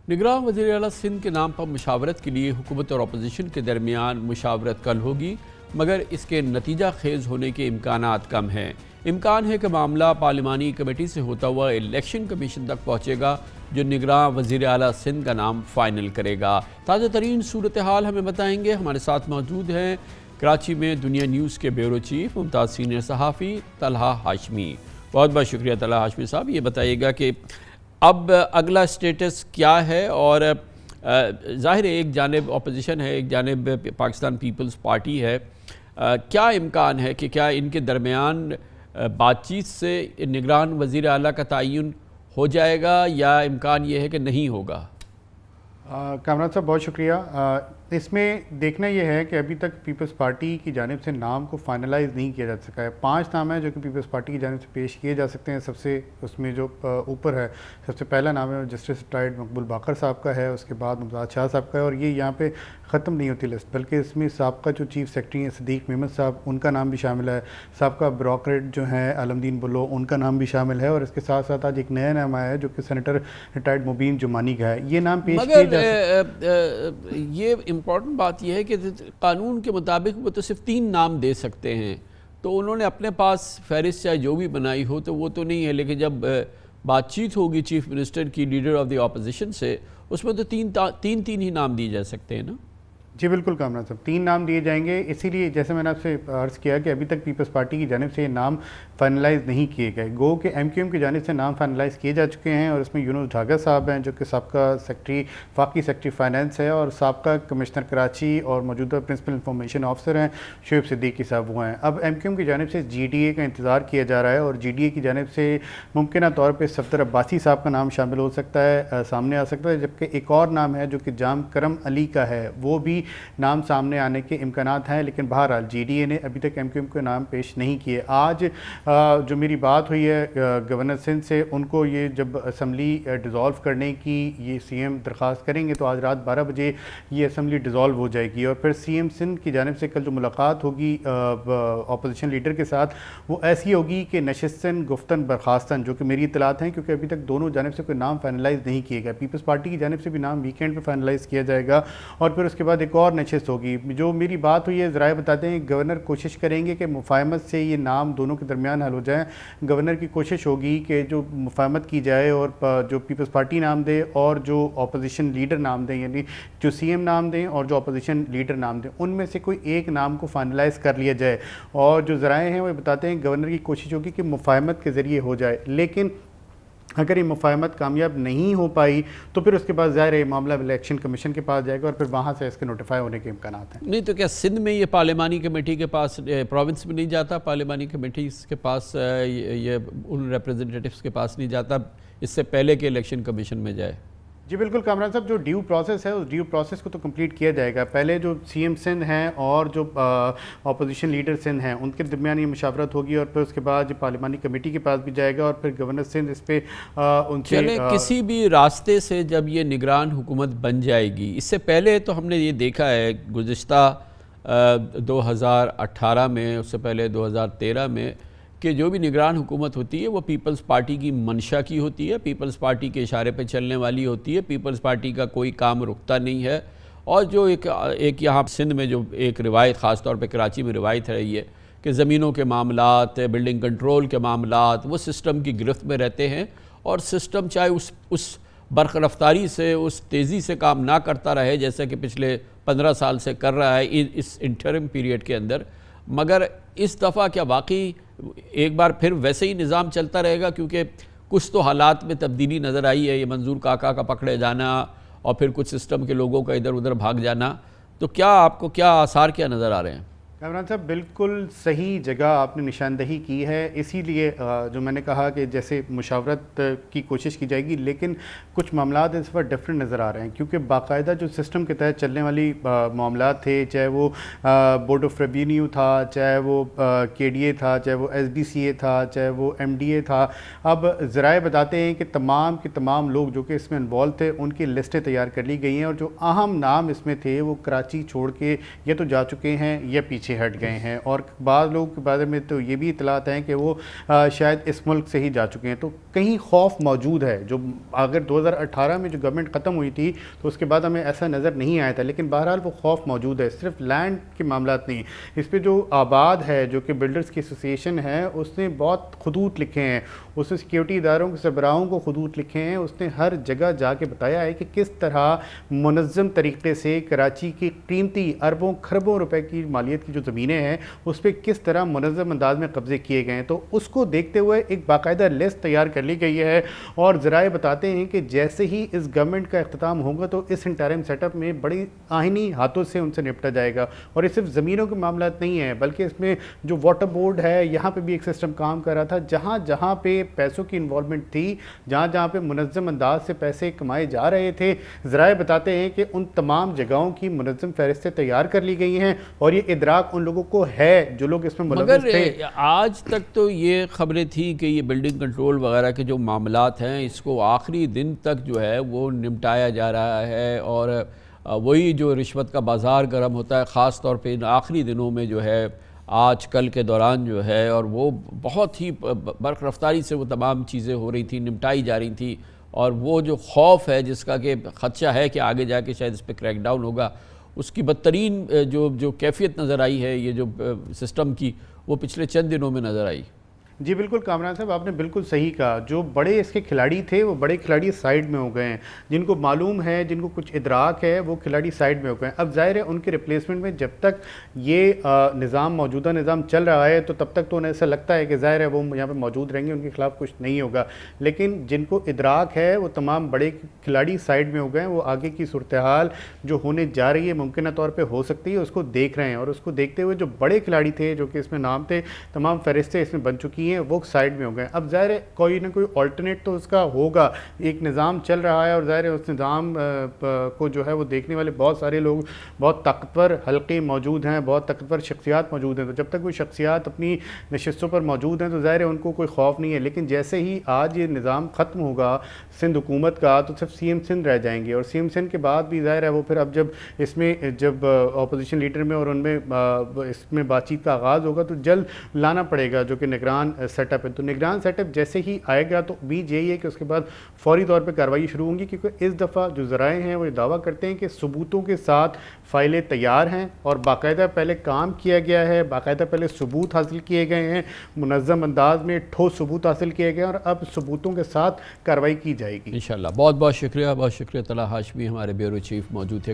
निगरां वज़ीर आला सिंध के नाम पर मुशावरत के लिए हुकूमत और अपोजिशन के दरमियान मुशावरत कल होगी, मगर इसके नतीजा खेज़ होने के इम्कानात कम हैं। इम्कान है कि मामला पार्लिमानी कमेटी से होता हुआ इलेक्शन कमीशन तक पहुँचेगा, जो निगरां वज़ीर आला सिंध का नाम फ़ाइनल करेगा। ताज़ा तरीन सूरत हाल हमें बताएंगे। हमारे साथ मौजूद हैं कराची में दुनिया न्यूज़ के ब्यूरो चीफ मुमताज़ सीनियर सहाफ़ी तलहा हाशमी। बहुत बहुत शुक्रिया तलहा हाशमी साहब। ये बताइएगा कि अब अगला स्टेटस क्या है, और ज़ाहिर है एक जानिब अपोजिशन है, एक जानिब पाकिस्तान पीपल्स पार्टी है। क्या इम्कान है कि क्या इनके दरमियान बातचीत से निगरान वज़ीर आला का तयन हो जाएगा, या इम्कान ये है कि नहीं होगा? कामरान साहब बहुत शुक्रिया। इसमें देखना यह है कि अभी तक पीपल्स पार्टी की जानिब से नाम को फाइनलाइज़ नहीं किया जा सका है। 5 नाम हैं जो कि पीपल्स पार्टी की जानिब से पेश किए जा सकते हैं। सबसे उसमें जो ऊपर है, सबसे पहला नाम है जस्टिस रिटायर्ड मकबूल बाकर साहब का है, उसके बाद मुमताज़ शाह साहब का है, और ये यहाँ पे ख़त्म नहीं होती लिस्ट, बल्कि इसमें साबका जो चीफ सेक्रेटरी हैं सदीक मेमन साहब, उनका नाम भी शामिल है। साबका ब्यूरोक्रेट जो हैं आलमदीन बुल्लो, उनका नाम भी शामिल है, और इसके साथ साथ आज एक नया नाम आया है जो कि सेनेटर रिटायर्ड मुबीन जुमानी का है। ये नाम पेश किए जा सकते। ये इम्पॉर्टेंट बात यह है कि कानून के मुताबिक वो तो सिर्फ 3 नाम दे सकते हैं, तो उन्होंने अपने पास फहरिस्त चाहे जो भी बनाई हो तो वो तो नहीं है, लेकिन जब बातचीत होगी चीफ मिनिस्टर की लीडर ऑफ द अपोजिशन से, उसमें तो तीन ही नाम दिए जा सकते हैं ना? जी बिल्कुल कामरान साहब, 3 नाम दिए जाएंगे। इसीलिए जैसे मैंने आपसे अर्ज़ किया कि अभी तक पीपल्स पार्टी की जानिब से ये नाम फाइनलाइज़ नहीं किए गए। गो कि MQM की जानिब से नाम फाइनलाइज़ किए जा चुके हैं, और इसमें यूनुस ढागा साहब हैं जो कि सबका सेक्रेटरी वफाकी सेक्रेटरी फाइनेंस है, और सबका कमिश्नर कराची और मौजूदा प्रिंसिपल इंफॉर्मेशन ऑफिसर हैं शोएब सिद्दीकी साहब, वो हैं। अब MQM की जानिब से GDA का इंतज़ार किया जा रहा है, और GDA की जानिब से मुमकिन तौर पर सफदर अब्बासी साहब का नाम शामिल हो सकता है, सामने आ सकता है। जबकि एक और नाम है जो कि जाम करम अली का है, वो भी नाम सामने आने के इम्कानात हैं, लेकिन बहरहाल GDA ने अभी तक MQM के नाम पेश नहीं किए। आज जो मेरी बात हुई है गवर्नर सिंध से, उनको ये जब असम्बली डिज़ोल्व करने की ये CM दरख्वास्त करेंगे तो आज रात 12 बजे ये असम्बली डिज़ोल्व हो जाएगी, और फिर CM सिंध की जानिब से कल जो मुलाकात होगी अपोजिशन लीडर के साथ, वो ऐसी होगी कि नशिस्तन गुफ्तन बर्खास्तन, जो कि मेरी इतलात हैं, क्योंकि अभी तक दोनों जानिब से कोई नाम फाइनलाइज़ नहीं किए गए। पीपल्स पार्टी की जानिब से भी नाम वीकेंड पर फाइनलाइज़ किया जाएगा, और फिर उसके बाद एक और नशिस्त होगी। जो मेरी बात हुई है, ज़राए बताते हैं गवर्नर कोशिश करेंगे कि मुफाहमत से ये नाम दोनों के दरमियान हल हो जाए। गवर्नर की कोशिश होगी कि जो मुफाहमत की जाए और जो पीपल्स पार्टी नाम दे और जो अपोजिशन लीडर नाम दें, यानी जो CM नाम दें और जो अपोजिशन लीडर नाम दें, उनमें से कोई एक नाम को फाइनलाइज़ कर लिया जाए। और जो ज़राए हैं वो बताते हैं गवर्नर की कोशिश होगी कि मुफाहमत के ज़रिए हो जाए, लेकिन अगर ये मुफाहमत कामयाब नहीं हो पाई तो फिर उसके बाद ज़ाहिर है मामला इलेक्शन कमीशन के पास जाएगा, और फिर वहाँ से इसके नोटिफाई होने के इम्कानात हैं। नहीं तो क्या सिंध में ये पार्लिमानी कमेटी के पास, प्रोविंस में नहीं जाता, पार्लिमानी कमेटी के पास, ये उन रिप्रेजेंटेटिव्स के पास नहीं जाता इससे पहले कि इलेक्शन कमीशन में जाए? जी बिल्कुल कामरान साहब, जो ड्यू प्रोसेस है उस ड्यू प्रोसेस को तो कंप्लीट किया जाएगा। पहले जो CM सिंध हैं और जो अपोजिशन लीडर सिंध हैं उनके दरमियान ये मुशावरत होगी, और फिर उसके बाद ये पार्लिमानी कमेटी के पास भी जाएगा, और फिर गवर्नर सिंध इस पर उनसे किसी भी रास्ते से जब ये निगरान हुकूमत बन जाएगी, इससे पहले तो हमने ये देखा है गुज़िश्ता 2018 में, उससे पहले 2013 में, कि जो भी निगरान हुकूमत होती है वो पीपल्स पार्टी की मंशा की होती है, पीपल्स पार्टी के इशारे पे चलने वाली होती है, पीपल्स पार्टी का कोई काम रुकता नहीं है। और जो एक यहाँ सिंध में जो एक रिवायत, ख़ास तौर पे कराची में रिवायत रही है कि ज़मीनों के मामलात, बिल्डिंग कंट्रोल के मामलात, वो सिस्टम की गिरफ्त में रहते हैं, और सिस्टम चाहे उस बरक़ रफ्तारी से, उस तेज़ी से काम ना करता रहे जैसे कि पिछले 15 साल से कर रहा है इस इंटरिम पीरियड के अंदर, मगर इस दफ़ा क्या वाकई एक बार फिर वैसे ही निज़ाम चलता रहेगा? क्योंकि कुछ तो हालात में तब्दीली नज़र आई है, ये मंजूर काका का पकड़े जाना और फिर कुछ सिस्टम के लोगों का इधर उधर भाग जाना, तो क्या आपको क्या आसार क्या नज़र आ रहे हैं? कामरान साहब बिल्कुल सही जगह आपने निशानदही की है। इसीलिए जो मैंने कहा कि जैसे मुशावरत की कोशिश की जाएगी, लेकिन कुछ मामलात इस पर डिफरेंट नज़र आ रहे हैं, क्योंकि बाकायदा जो सिस्टम के तहत चलने वाली मामलात थे, चाहे वो बोर्ड ऑफ रेवेन्यू था, चाहे वो KDA था, चाहे वो SBCA था, चाहे वो MDA था, अब ज़राए बताते हैं कि तमाम के तमाम लोग जो कि इसमें इन्वॉल्व थे उनकी लिस्टें तैयार कर ली गई हैं, और जो अहम नाम इसमें थे वो कराची छोड़ के या तो जा चुके हैं या पीछे پیچھے ہٹ گئے ہیں، اور بعض لوگوں کے بارے میں تو یہ بھی اطلاعات ہیں کہ وہ شاید اس ملک سے ہی جا چکے ہیں. تو کہیں خوف موجود ہے. جو اگر 2018 میں جو گورنمنٹ ختم ہوئی تھی تو اس کے بعد ہمیں ایسا نظر نہیں آیا تھا، لیکن بہرحال وہ خوف موجود ہے. صرف لینڈ کے معاملات نہیں، اس پہ جو آباد ہے، جو کہ بلڈرز کی ایسوسیشن ہے، اس نے بہت خطوط لکھے ہیں، اس نے سیکیورٹی اداروں کے سربراہوں کو خطوط لکھے ہیں. اس نے ہر جگہ جا کے بتایا ہے کہ کس طرح منظم طریقے سے کراچی کی قیمتی اربوں کھربوں روپے کی مالیت کی جو زمینیں ہیں اس پہ کس طرح منظم انداز میں قبضے کیے گئے ہیں. تو اس کو دیکھتے ہوئے ایک باقاعدہ لسٹ تیار کر لی گئی ہے، اور ذرائع بتاتے ہیں کہ جیسے ہی اس گورنمنٹ کا اختتام ہوگا تو اس انٹرم سیٹ اپ میں بڑی آہنی ہاتھوں سے ان سے نپٹا جائے گا. اور یہ صرف زمینوں کے معاملات نہیں ہیں، بلکہ اس میں جو واٹر بورڈ ہے یہاں پہ بھی ایک سسٹم کام کر رہا تھا. جہاں جہاں پہ پیسوں کی انوالومنٹ تھی، جہاں جہاں پہ منظم انداز سے پیسے کمائے جا رہے تھے، ذرائع بتاتے ہیں کہ ان تمام جگہوں کی منظم فہرستیں تیار کر لی گئی ہیں، اور یہ ادراک ان لوگوں کو ہے جو لوگ اس میں ملوث تھے. مگر آج تک تو یہ خبریں تھیں کہ یہ بلڈنگ کنٹرول وغیرہ کے جو معاملات ہیں اس کو آخری دن تک جو ہے وہ نمٹایا جا رہا ہے، اور وہی جو رشوت کا بازار گرم ہوتا ہے خاص طور پہ ان آخری دنوں میں جو ہے آج کل کے دوران جو ہے، اور وہ بہت ہی برق رفتاری سے وہ تمام چیزیں ہو رہی تھیں، نمٹائی جا رہی تھیں. اور وہ جو خوف ہے جس کا کہ خدشہ ہے کہ آگے جا کے شاید اس پہ کریک ڈاؤن ہوگا، اس کی بدترین جو کیفیت نظر آئی ہے یہ جو سسٹم کی، وہ پچھلے چند دنوں میں نظر آئی. جی بالکل کامران صاحب، آپ نے بالکل صحیح کہا. جو بڑے اس کے کھلاڑی تھے وہ بڑے کھلاڑی سائیڈ میں ہو گئے ہیں، جن کو معلوم ہے، جن کو کچھ ادراک ہے، وہ کھلاڑی سائیڈ میں ہو گئے ہیں. اب ظاہر ہے ان کے ریپلیسمنٹ میں جب تک یہ نظام موجودہ نظام چل رہا ہے تو تب تک تو انہیں ایسا لگتا ہے کہ ظاہر ہے وہ یہاں پہ موجود رہیں گے، ان کے خلاف کچھ نہیں ہوگا. لیکن جن کو ادراک ہے وہ تمام بڑے کھلاڑی سائیڈ میں ہو گئے ہیں. وہ آگے کی صورتحال جو ہونے جا رہی ہے ممکنہ طور پہ ہو سکتی ہے اس کو دیکھ رہے ہیں، اور اس کو دیکھتے ہوئے جو بڑے کھلاڑی تھے جو کہ اس میں نام تھے، تمام فہرستیں اس میں بن چکی ہیں، وہ سائیڈ میں ہو گئے. اب ظاہر ہے کوئی نہ کوئی آلٹرنیٹ تو اس کا ہوگا. ایک نظام چل رہا ہے اور ظاہر ہے اس نظام کو جو ہے وہ دیکھنے والے بہت سارے لوگ، بہت طاقتور حلقے موجود ہیں، بہت طاقتور شخصیات موجود ہیں. تو جب تک وہ شخصیات اپنی نشستوں پر موجود ہیں تو ظاہر ہے ان کو کوئی خوف نہیں ہے. لیکن جیسے ہی آج یہ نظام ختم ہوگا سندھ حکومت کا تو صرف سی ایم سندھ رہ جائیں گے، اور سی ایم سندھ کے بعد بھی ظاہر ہے وہ پھر اب جب اس میں جب اپوزیشن لیڈر میں اور ان میں اس میں بات چیت کا آغاز ہوگا تو جلد لانا پڑے گا جو کہ نگران سیٹ اپ ہے. تو نگران سیٹ اپ جیسے ہی آئے گا تو امید یہی ہے کہ اس کے بعد فوری طور پہ کارروائی شروع ہوں گی، کیونکہ اس دفعہ جو ذرائع ہیں وہ یہ دعویٰ کرتے ہیں کہ ثبوتوں کے ساتھ فائلیں تیار ہیں اور باقاعدہ پہلے کام کیا گیا ہے، باقاعدہ پہلے ثبوت حاصل کیے گئے ہیں، منظم انداز میں ٹھوس ثبوت حاصل کیے گئے ہیں، اور اب ثبوتوں کے ساتھ کارروائی کی جائے گی. انشاءاللہ. بہت بہت شکریہ، بہت شکریہ. طلحہ ہاشمی ہمارے بیورو چیف موجود تھے.